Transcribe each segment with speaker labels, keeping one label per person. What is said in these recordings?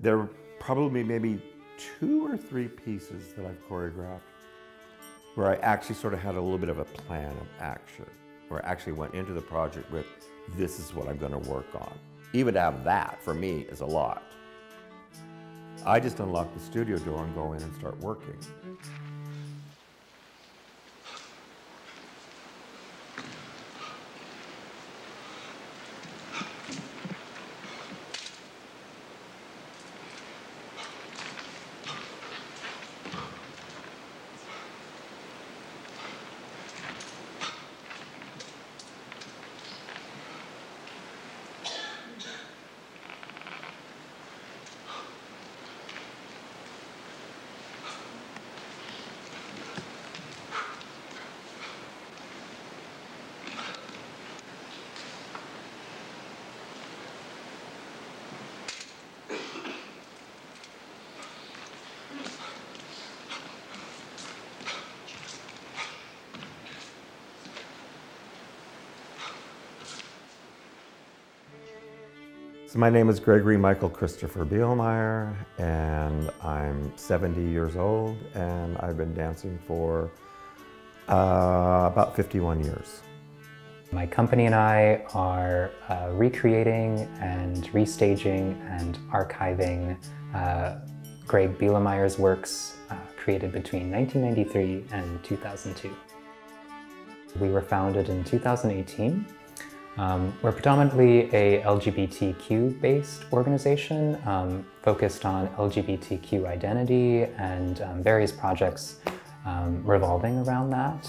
Speaker 1: There were probably maybe 2 or 3 pieces that I've choreographed where I actually sort of had a little bit of a plan of action, where I actually went into the project with, this is what I'm going to work on. Even to have that, for me, is a lot. I just unlock the studio door and go in and start working. So my name is Gregory Michael Christopher Bielemeier, and I'm 70 years old, and I've been dancing for about 51 years.
Speaker 2: My company and I are recreating and restaging and archiving Gregg Bielemeier's works created between 1993 and 2002. We were founded in 2018. We're predominantly a LGBTQ-based organization focused on LGBTQ identity and various projects revolving around that.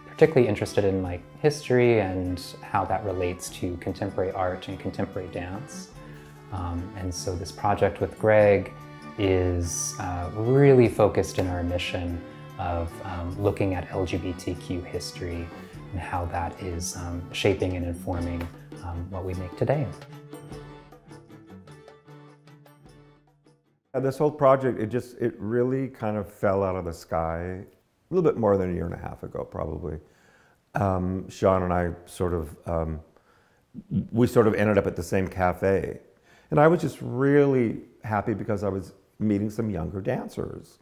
Speaker 2: Particularly interested in like history and how that relates to contemporary art and contemporary dance. And so this project with Gregg is really focused in our mission of looking at LGBTQ history and how that is shaping and informing what we make today.
Speaker 1: This whole project, it really kind of fell out of the sky a little bit more than a year and a half ago, probably. Shaun and I we sort of ended up at the same cafe. And I was just really happy because I was meeting some younger dancers.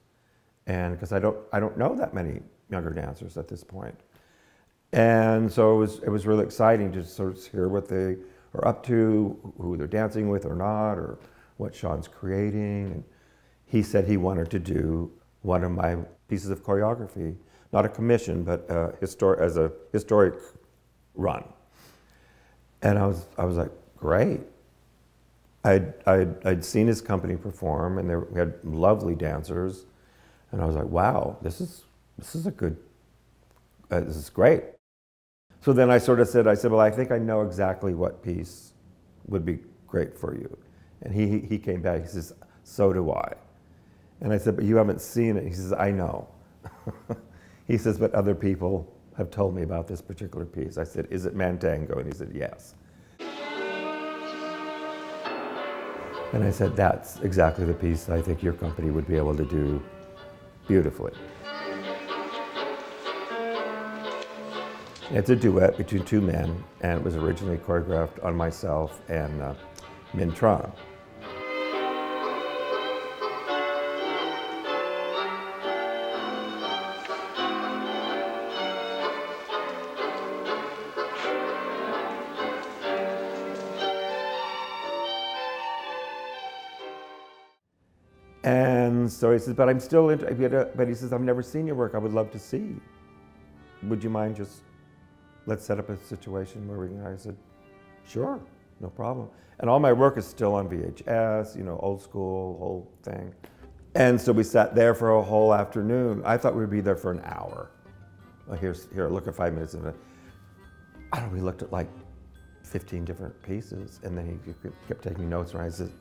Speaker 1: And because I don't know that many younger dancers at this point. And so it was really exciting to sort of hear what they are up to, who they're dancing with or not, or what Shaun's creating. And he said he wanted to do one of my pieces of choreography, not a commission, but as a historic run. And I was like, great. I'd seen his company perform, and we had lovely dancers, and I was like, wow, this is great. So then I sort of said, well, I think I know exactly what piece would be great for you. And he came back, he says, so do I. And I said, but you haven't seen it. He says, I know. He says, but other people have told me about this particular piece. I said, is it Mantango? And he said, yes. And I said, that's exactly the piece I think your company would be able to do beautifully. It's a duet between 2 men, and it was originally choreographed on myself and Minh Tran. And so he says, but I'm still interested, but he says, I've never seen your work, I would love to see. Would you mind just, let's set up a situation where we can, I said, sure, no problem. And all my work is still on VHS, you know, old school, whole thing. And so we sat there for a whole afternoon. I thought we'd be there for an hour. Well, here, look at 5 minutes of it. I don't know, we looked at like 15 different pieces, and then he kept taking notes, and I said,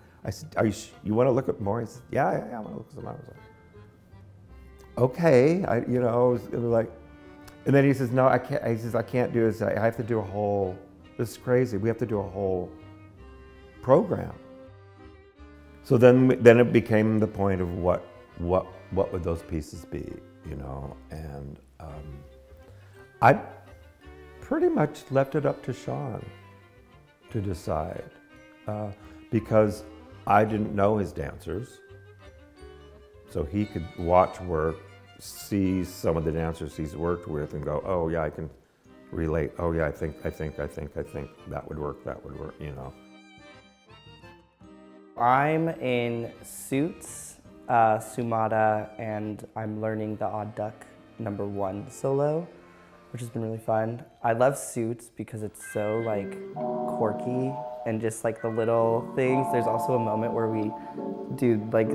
Speaker 1: you want to look at more? He said, yeah, I want to look at some more. I was like, okay, it was like, and then he says, no, I can't. He says, I can't do this. I have to do a whole, this is crazy. We have to do a whole program. So then it became the point of what would those pieces be, you know? And I pretty much left it up to Shaun to decide because I didn't know his dancers, so he could watch work, see some of the dancers he's worked with and go, oh yeah, I can relate. Oh yeah, I think that would work, you know.
Speaker 3: I'm in Suits, Sumata, and I'm learning the Odd Duck #1 solo, which has been really fun. I love Suits because it's so like quirky and just like the little things. There's also a moment where we do like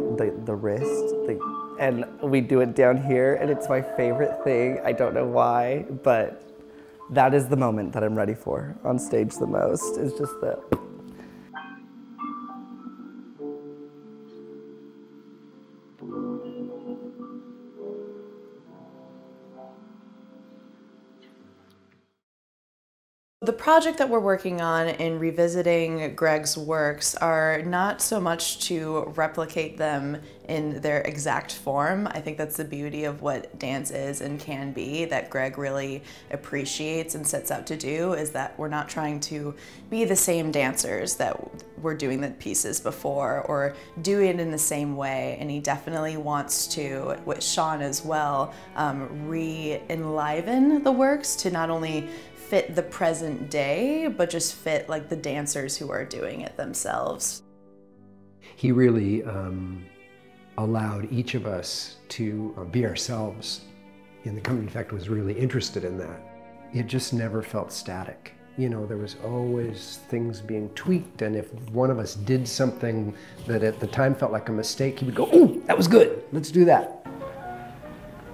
Speaker 3: the wrist, and we do it down here, and it's my favorite thing. I don't know why, but that is the moment that I'm ready for on stage the most. It's just the.
Speaker 4: The project that we're working on in revisiting Gregg's works are not so much to replicate them in their exact form. I think that's the beauty of what dance is and can be, that Gregg really appreciates and sets out to do, is that we're not trying to be the same dancers that were doing the pieces before or do it in the same way. And he definitely wants to, with Shaun as well, re-enliven the works to not only fit the present day, but just fit like the dancers who are doing it themselves.
Speaker 5: He really allowed each of us to be ourselves, and the company, in fact, was really interested in that. It just never felt static. You know, there was always things being tweaked, and if one of us did something that at the time felt like a mistake, he would go, "Ooh, that was good, let's do that."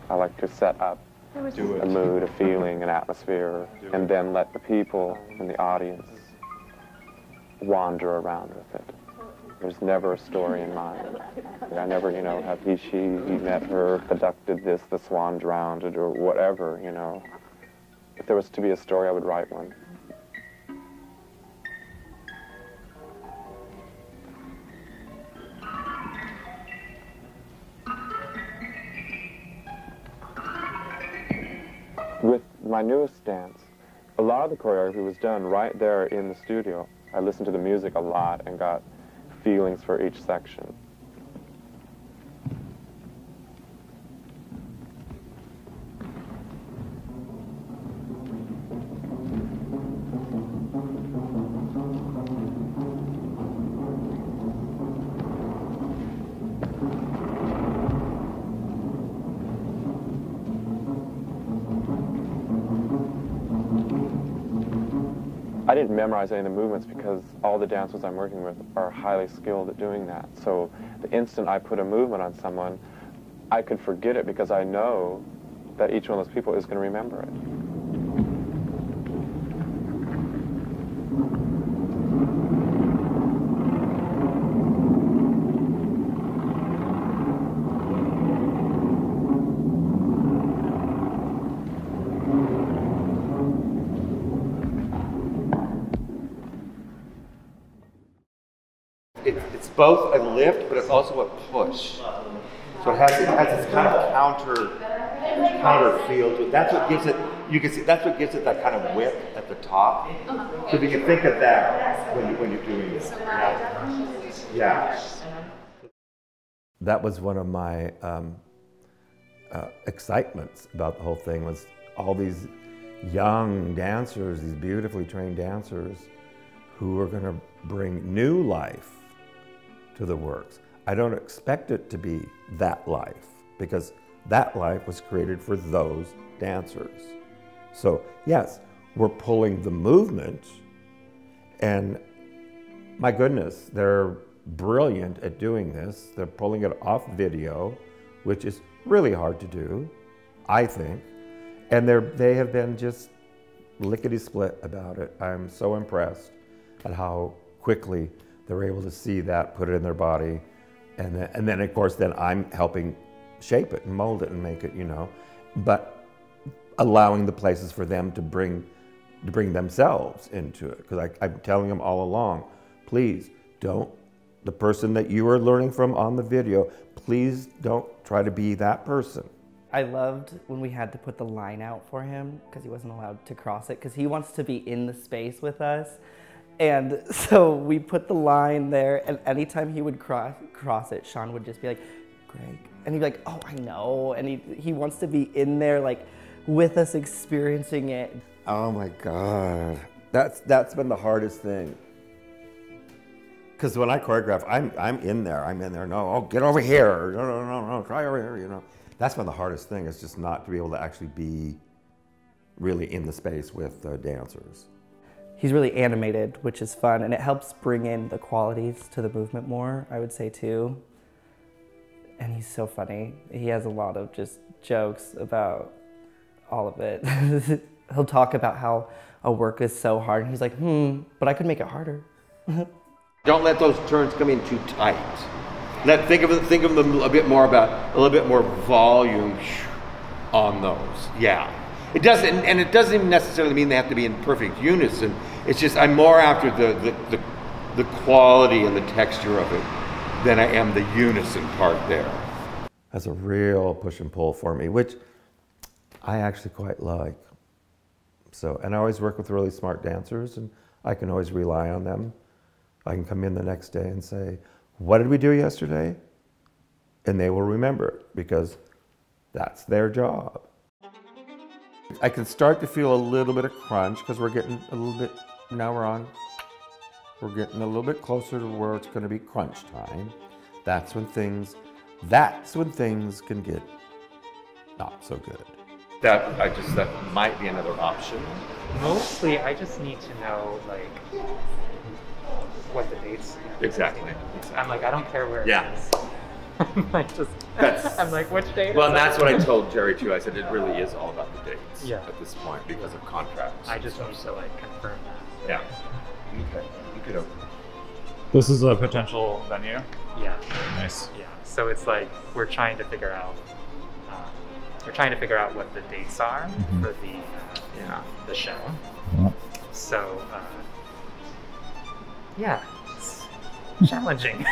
Speaker 6: I like to set up a mood, a feeling, an atmosphere, and then let the people in the audience wander around with it. There's never a story in mind. I never, you know, have he met her, conducted this, the swan drowned it, or whatever, you know. If there was to be a story, I would write one. With my newest dance, a lot of the choreography was done right there in the studio. I listened to the music a lot and got feelings for each section. I didn't memorize any of the movements because all the dancers I'm working with are highly skilled at doing that. So the instant I put a movement on someone, I could forget it because I know that each one of those people is going to remember it.
Speaker 1: It's both a lift, but it's also a push. So it has this kind of counter feel to it. That's what gives it. You can see that's what gives it that kind of width at the top. So you can think of that when you're doing this. Yeah. That was one of my excitements about the whole thing, was all these young dancers, these beautifully trained dancers, who are going to bring new life to the works. I don't expect it to be that life, because that life was created for those dancers. So yes, we're pulling the movement, and my goodness, they're brilliant at doing this. They're pulling it off video, which is really hard to do, I think. And they have been just lickety-split about it. I'm so impressed at how quickly they're able to see that, put it in their body, and then of course, then I'm helping shape it and mold it and make it, you know, but allowing the places for them to bring themselves into it. Because I'm telling them all along, please don't, the person that you are learning from on the video, please don't try to be that person.
Speaker 3: I loved when we had to put the line out for him because he wasn't allowed to cross it, because he wants to be in the space with us. And so we put the line there, and anytime he would cross it, Shaun would just be like, Greg, and he'd be like, oh, I know, and he wants to be in there like with us experiencing it.
Speaker 1: Oh my God, that's been the hardest thing. Because when I choreograph, I'm in there. No, oh, get over here. No, try over here. You know, that's been the hardest thing. Is just not to be able to actually be really in the space with the dancers.
Speaker 3: He's really animated, which is fun, and it helps bring in the qualities to the movement more, I would say too. And he's so funny. He has a lot of just jokes about all of it. He'll talk about how a work is so hard, and he's like, but I could make it harder.
Speaker 7: Don't let those turns come in too tight. Think of them a bit more volume on those. Yeah, it doesn't even necessarily mean they have to be in perfect unison. It's just I'm more after the quality and the texture of it than I am the unison part there.
Speaker 1: That's a real push and pull for me, which I actually quite like. So, and I always work with really smart dancers, and I can always rely on them. I can come in the next day and say, what did we do yesterday? And they will remember it because that's their job. I can start to feel a little bit of crunch because we're getting a little bit, now we're getting a little bit closer to where it's going to be crunch time. That's when things can get not so good.
Speaker 7: That might be another option.
Speaker 2: Mostly, I just need to know like what the dates.
Speaker 7: Exactly.
Speaker 2: I'm like, I don't care where it is. I'm like, which date?
Speaker 7: Well, and that's what I told Jerry too. I said it really is all about the dates at this point because of contracts.
Speaker 2: I just need to like confirm that.
Speaker 7: Yeah. Okay. You could open.
Speaker 8: This is a potential venue.
Speaker 2: Yeah.
Speaker 8: Nice.
Speaker 2: Yeah. So it's like we're trying to figure out. What the dates are for the show.
Speaker 8: Yeah.
Speaker 2: So yeah, it's challenging.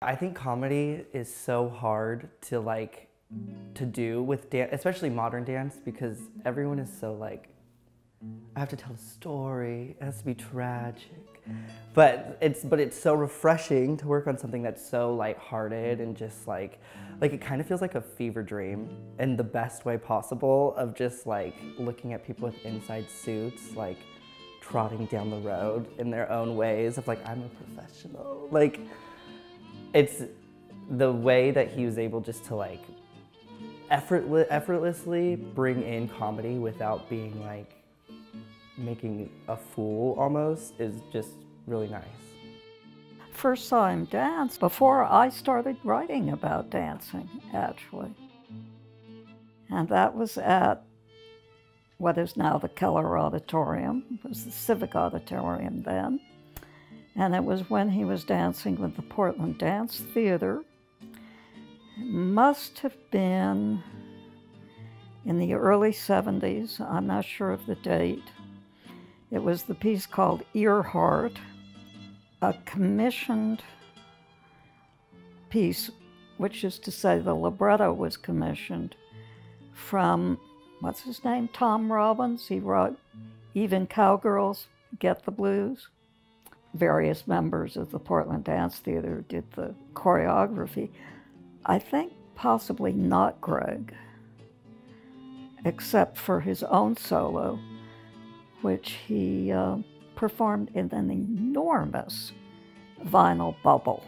Speaker 3: I think comedy is so hard to do with dance, especially modern dance, because everyone is so like, I have to tell a story, it has to be tragic. But it's so refreshing to work on something that's so lighthearted and just like it kind of feels like a fever dream in the best way possible of just like looking at people with inside suits, like trotting down the road in their own ways of like, I'm a professional. Like, it's the way that he was able just to like effortlessly bring in comedy without being like making a fool almost is just really nice.
Speaker 9: First saw him dance before I started writing about dancing, actually. And that was at what is now the Keller Auditorium. It was the Civic Auditorium then. And it was when he was dancing with the Portland Dance Theater. It must have been in the early 70s. I'm not sure of the date. It was the piece called Earhart, a commissioned piece, which is to say the libretto was commissioned from, what's his name, Tom Robbins. He wrote Even Cowgirls Get the Blues. Various members of the Portland Dance Theater did the choreography. I think possibly not Gregg, except for his own solo, which he performed in an enormous vinyl bubble.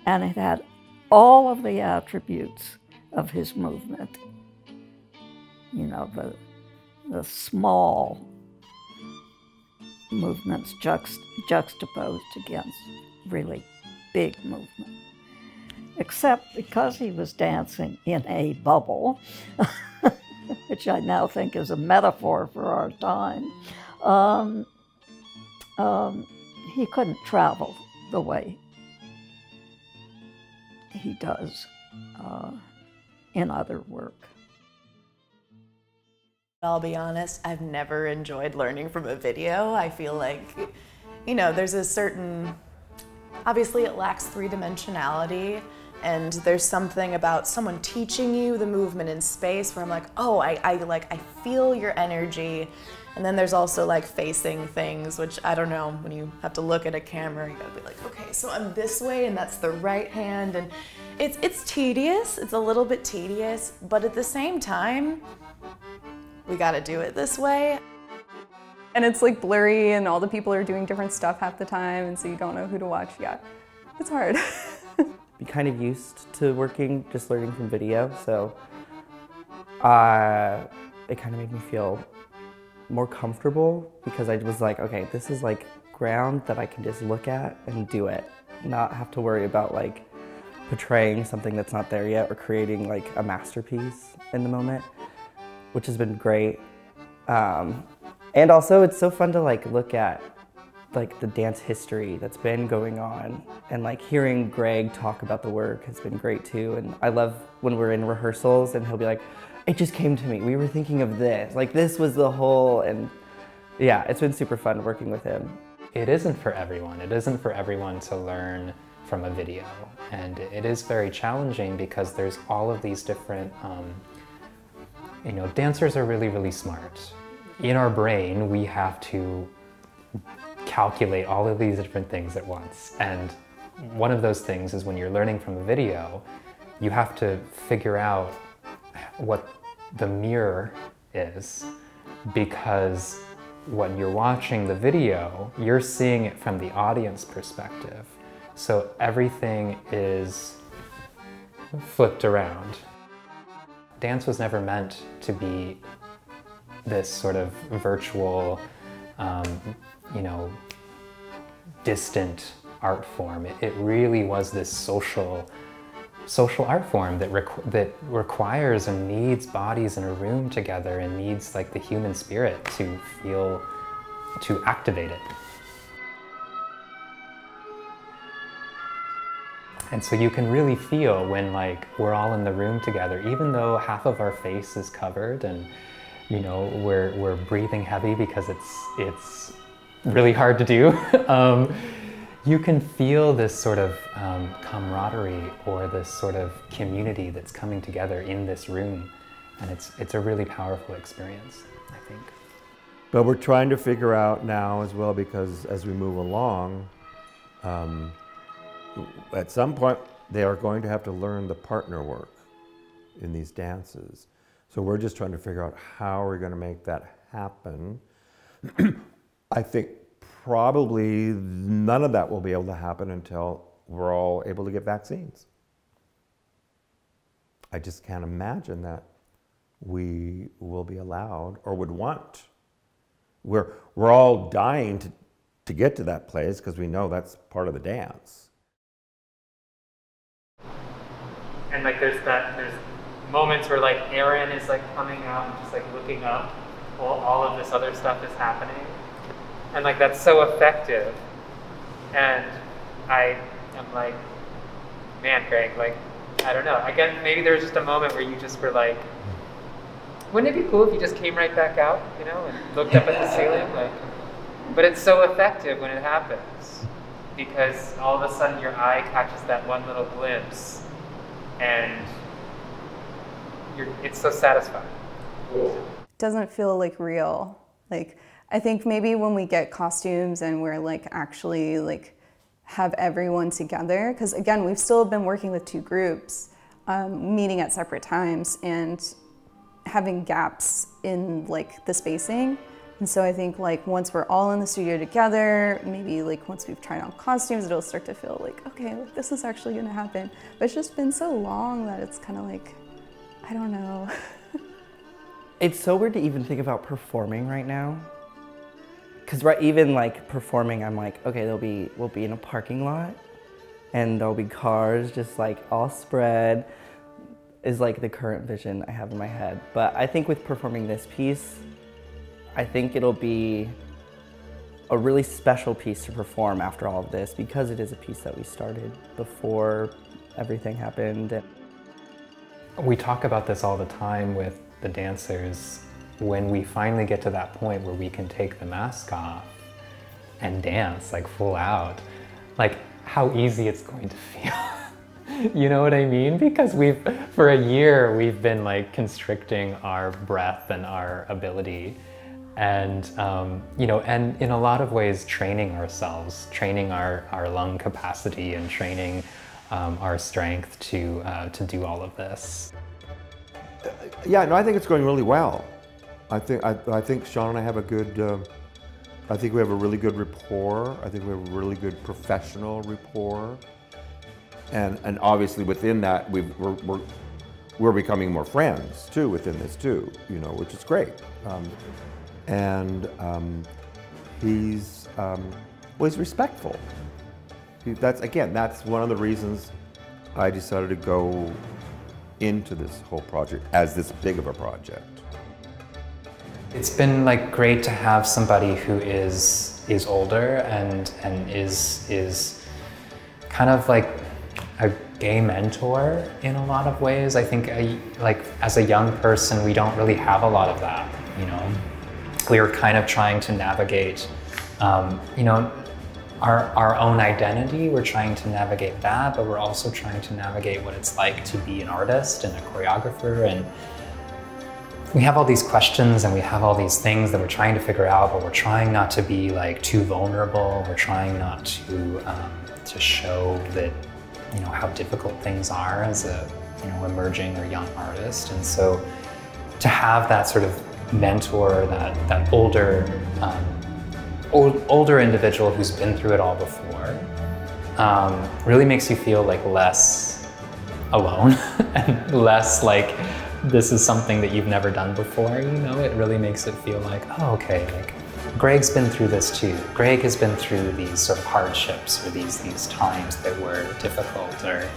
Speaker 9: And it had all of the attributes of his movement. You know, the small movements juxtaposed against really big movement. Except because he was dancing in a bubble, which I now think is a metaphor for our time, he couldn't travel the way he does in other work.
Speaker 4: I'll be honest, I've never enjoyed learning from a video. I feel like, you know, there's a certain, obviously it lacks three-dimensionality, and there's something about someone teaching you the movement in space where I'm like, oh, I feel your energy. And then there's also like facing things, which I don't know, when you have to look at a camera, you gotta be like, okay, so I'm this way and that's the right hand. And it's tedious, it's a little bit tedious, but at the same time, we gotta do it this way.
Speaker 10: And it's like blurry and all the people are doing different stuff half the time, and so you don't know who to watch. Yeah, it's hard.
Speaker 3: Be kind of used to working, just learning from video, so it kind of made me feel more comfortable because I was like, okay, this is like ground that I can just look at and do it, not have to worry about like portraying something that's not there yet or creating like a masterpiece in the moment, which has been great. And also it's so fun to like look at like the dance history that's been going on, and like hearing Gregg talk about the work has been great too. And I love when we're in rehearsals and he'll be like, it just came to me, we were thinking of this, like this was the whole, and yeah, it's been super fun working with him.
Speaker 2: It isn't for everyone. It isn't for everyone to learn from a video, and it is very challenging because there's all of these different, you know, dancers are really, really smart. In our brain, we have to calculate all of these different things at once. And one of those things is when you're learning from a video, you have to figure out what the mirror is, because when you're watching the video, you're seeing it from the audience perspective. So everything is flipped around. Dance was never meant to be this sort of virtual, you know, distant art form. It really was this social art form that requires and needs bodies in a room together and needs like the human spirit to feel, to activate it. And so you can really feel when like we're all in the room together, even though half of our face is covered and you know we're breathing heavy because it's really hard to do. You can feel this sort of camaraderie or this sort of community that's coming together in this room, and it's a really powerful experience, I think.
Speaker 1: But we're trying to figure out now as well, because as we move along, at some point they are going to have to learn the partner work in these dances. So we're just trying to figure out how we're going to make that happen. I think probably none of that will be able to happen until we're all able to get vaccines. I just can't imagine that we will be allowed or would want. We're all dying to get to that place because we know that's part of the dance.
Speaker 2: And like there's moments where like Aaron is like coming out and just like looking up while all of this other stuff is happening. And like that's so effective. And I am like, man, Gregg, like, I don't know. I guess maybe there was just a moment where you just were like, wouldn't it be cool if you just came right back out, you know, and looked up at the ceiling? Like, but it's so effective when it happens, because all of a sudden your eye catches that one little glimpse, and it's so satisfying.
Speaker 10: It doesn't feel like real. Like, I think maybe when we get costumes and we're like actually like have everyone together, because again, we've still been working with two groups, meeting at separate times and having gaps in like the spacing. And so I think like once we're all in the studio together, maybe like once we've tried on costumes, it'll start to feel like, okay, like this is actually gonna happen. But it's just been so long that it's kind of like, I don't know.
Speaker 3: It's so weird to even think about performing right now. Because even like performing, I'm like, okay, we'll be in a parking lot and there'll be cars just like all spread, is like the current vision I have in my head. But I think with performing this piece, I think it'll be a really special piece to perform after all of this, because it is a piece that we started before everything happened.
Speaker 2: We talk about this all the time with the dancers. When we finally get to that point where we can take the mask off and dance like full out, like how easy it's going to feel. You know what I mean? Because for a year, we've been like constricting our breath and our ability. And, you know, and in a lot of ways, training ourselves, training our lung capacity and training our strength to do all of this.
Speaker 1: Yeah, no, I think it's going really well. I think Shaun and I have a good, I think we have a really good rapport. I think we have a really good professional rapport. And obviously within that, we're becoming more friends too within this too, you know, which is great. He's respectful. That's one of the reasons I decided to go into this whole project as this big of a project.
Speaker 2: It's been like great to have somebody who is older and is kind of like a gay mentor in a lot of ways. I think like as a young person, we don't really have a lot of that, you know. We were kind of trying to navigate, you know, our own identity. We're trying to navigate that, but we're also trying to navigate what it's like to be an artist and a choreographer. And we have all these questions and we have all these things that we're trying to figure out, but we're trying not to be like too vulnerable. We're trying not to show that, you know, how difficult things are as a, you know, emerging or young artist. And so to have that sort of mentor, that older older individual who's been through it all before, really makes you feel like less alone and less like this is something that you've never done before, you know? It really makes it feel like, oh, okay, like Gregg's been through this too. Gregg has been through these sort of hardships or these times that were difficult, or,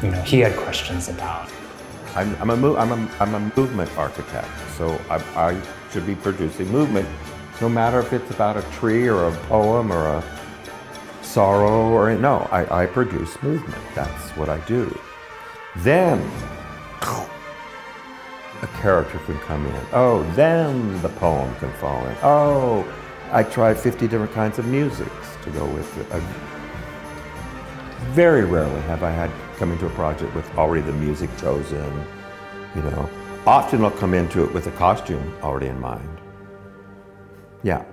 Speaker 2: you know, he had questions about.
Speaker 1: I'm a movement architect, so I should be producing movement, no matter if it's about a tree or a poem or a sorrow or no. I produce movement. That's what I do. Then a character can come in. Oh, then the poem can fall in. Oh, I try 50 different kinds of musics to go with it. Very rarely have I had come into a project with already the music chosen, you know. Often I'll come into it with a costume already in mind. Yeah.